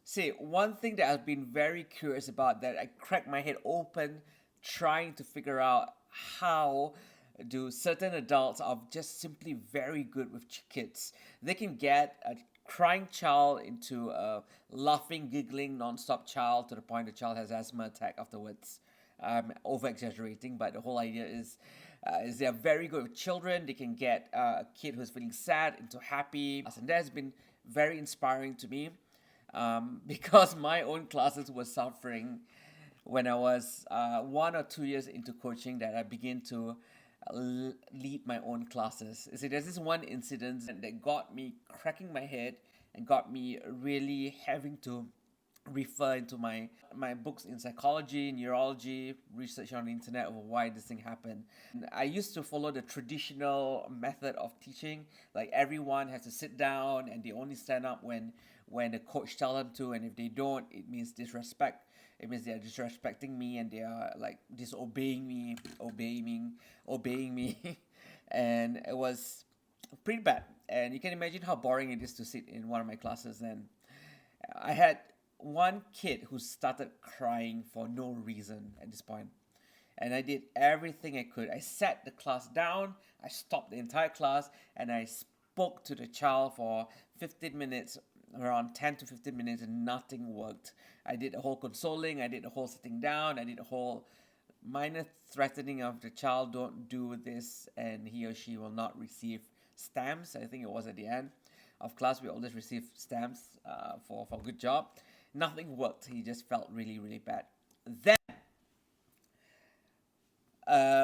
See, one thing that I've been very curious about, that I crack my head open trying to figure out how do certain adults are just simply very good with kids. They can get a crying child into a laughing, giggling, non-stop child to the point the child has asthma attack afterwards. Over exaggerating, but the whole idea is they are very good with children. They can get a kid who's feeling sad into happy, and that has been very inspiring to me, because my own classes were suffering when I was 1 or 2 years into coaching, that I began to lead my own classes. You see, there's this one incident that got me cracking my head and got me really having to refer into my books in psychology, neurology, research on the internet of why this thing happened. And I used to follow the traditional method of teaching, like everyone has to sit down and they only stand up when the coach tells them to, and if they don't, it means disrespect. It means they are disrespecting me and they are like disobeying me, obeying me, and it was pretty bad. And you can imagine how boring it is to sit in one of my classes. And I had one kid who started crying for no reason at this point. And I did everything I could. I sat the class down, I stopped the entire class, and I spoke to the child for 15 minutes, around 10 to 15 minutes, and nothing worked. I did the whole consoling, I did the whole sitting down, I did the whole minor threatening of the child, don't do this, and he or she will not receive stamps. I think it was at the end of class, we always receive stamps for good job. Nothing worked. He just felt really, really bad. Then,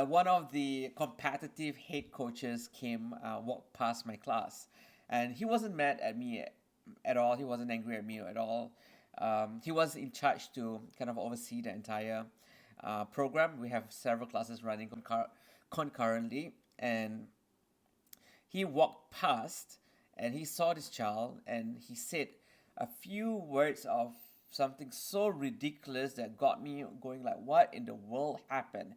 one of the competitive head coaches came, walked past my class, and he wasn't mad at me at all. He wasn't angry at me at all. He was in charge to kind of oversee the entire program. We have several classes running concurrently, and he walked past and he saw this child and he said a few words of something so ridiculous that got me going like, what in the world happened?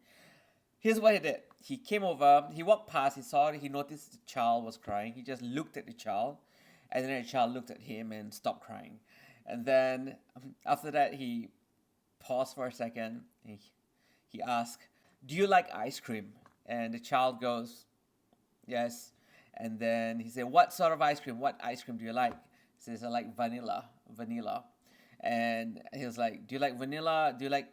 Here's what he did. He came over, he walked past, he noticed the child was crying. He just looked at the child, and then the child looked at him and stopped crying. And then after that, he paused for a second. He asked, "Do you like ice cream?" And the child goes, "Yes." And then he said, "What sort of ice cream? What ice cream do you like?" He says, "I like vanilla." And he was like, "Do you like vanilla? Do you like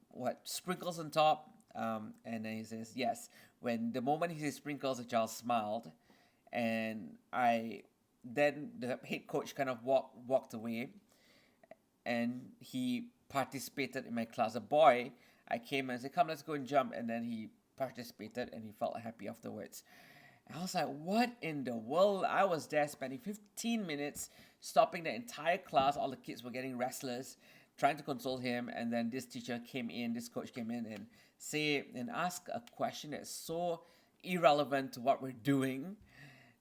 what, sprinkles on top?" And then he says, "Yes." When the moment he says sprinkles, the child smiled, and then the head coach kind of walked away, and he participated in my class. A boy, I came and said, "Come, let's go and jump," and then he participated and he felt happy afterwards. And I was like, what in the world? I was there spending 15 minutes stopping the entire class. All the kids were getting restless, trying to console him, and then this coach came in and ask a question that's so irrelevant to what we're doing,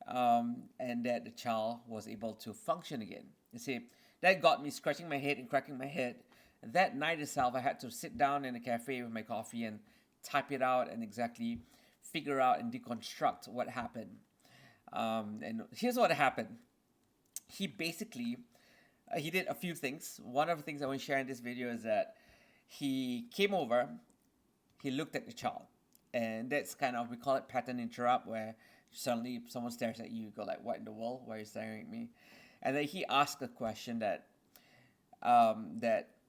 and that the child was able to function again. You see, that got me scratching my head and cracking my head. That night itself, I had to sit down in a cafe with my coffee and type it out and exactly figure out and deconstruct what happened. And here's what happened. He basically he did a few things. One of the things I want to share in this video is that he came over, he looked at the child, and that's kind of, we call it pattern interrupt, where suddenly someone stares at you, you go like, what in the world, why are you staring at me? And then he asked a question that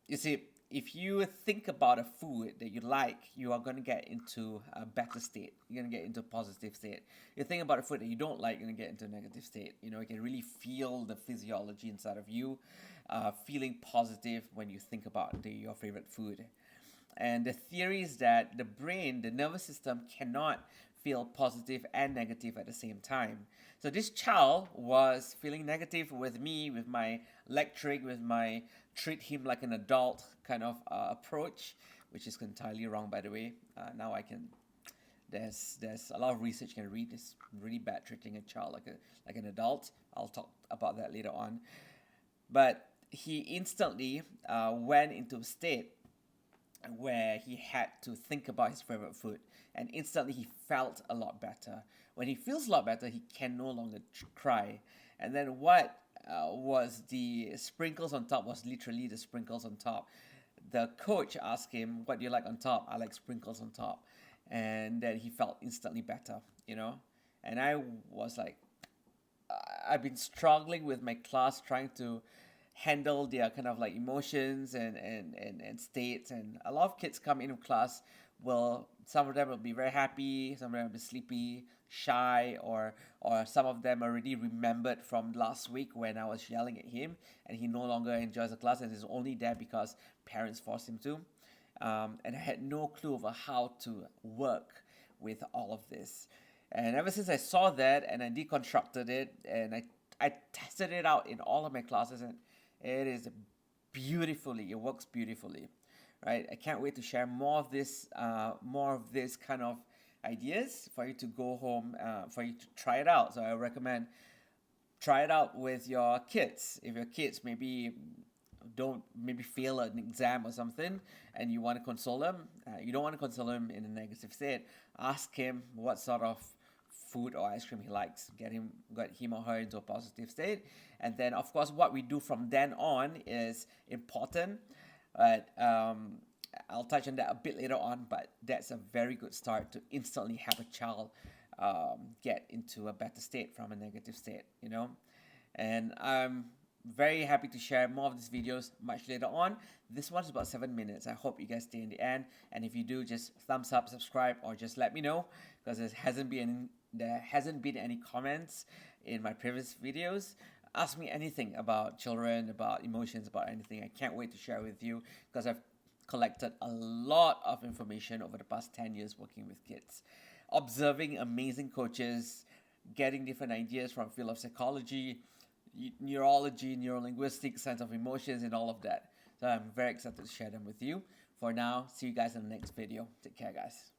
you see, if you think about a food that you like, you are going to get into a better state. You're going to get into a positive state. You think about a food that you don't like, you're going to get into a negative state. You know, you can really feel the physiology inside of you, feeling positive when you think about your favorite food. And the theory is that the brain, the nervous system, cannot feel positive and negative at the same time. So this child was feeling negative with me, with my lecturing, with my treat him like an adult kind of approach, which is entirely wrong, by the way. Now I can, there's a lot of research you can read. It's really bad treating a child like an adult. I'll talk about that later on. But he instantly went into a state where he had to think about his favorite food, and instantly he felt a lot better. When he feels a lot better, he can no longer cry. And then what was the sprinkles on top, was literally the sprinkles on top. The coach asked him, "What do you like on top?" "I like sprinkles on top." And then he felt instantly better, you know? And I was like, I've been struggling with my class trying to handle their kind of like emotions and states. And a lot of kids come into class, will some of them will be very happy, some of them will be sleepy, shy, or some of them already remembered from last week when I was yelling at him and he no longer enjoys the class and is only there because parents forced him to. And I had no clue over how to work with all of this. And ever since I saw that and I deconstructed it and I tested it out in all of my classes, and it is beautifully, it works beautifully, right? I can't wait to share more of this kind of ideas for you to go home, for you to try it out. So I recommend try it out with your kids. If your kids don't maybe fail an exam or something and you want to console them, you don't want to console him in a negative state, ask him what sort of food or ice cream he likes, get him or her into a positive state. And then of course what we do from then on is important, but I'll touch on that a bit later on. But that's a very good start to instantly have a child get into a better state from a negative state, you know. And I'm very happy to share more of these videos much later on. This one's about 7 minutes. I hope you guys stay in the end, and if you do, just thumbs up, subscribe, or just let me know, because there hasn't been any comments in my previous videos. Ask me anything about children, about emotions, about anything. I can't wait to share with you, because I've collected a lot of information over the past 10 years working with kids, observing amazing coaches, getting different ideas from field of psychology, neurology, neurolinguistics, science of emotions, and all of that. So I'm very excited to share them with you. For now, see you guys in the next video. Take care, guys.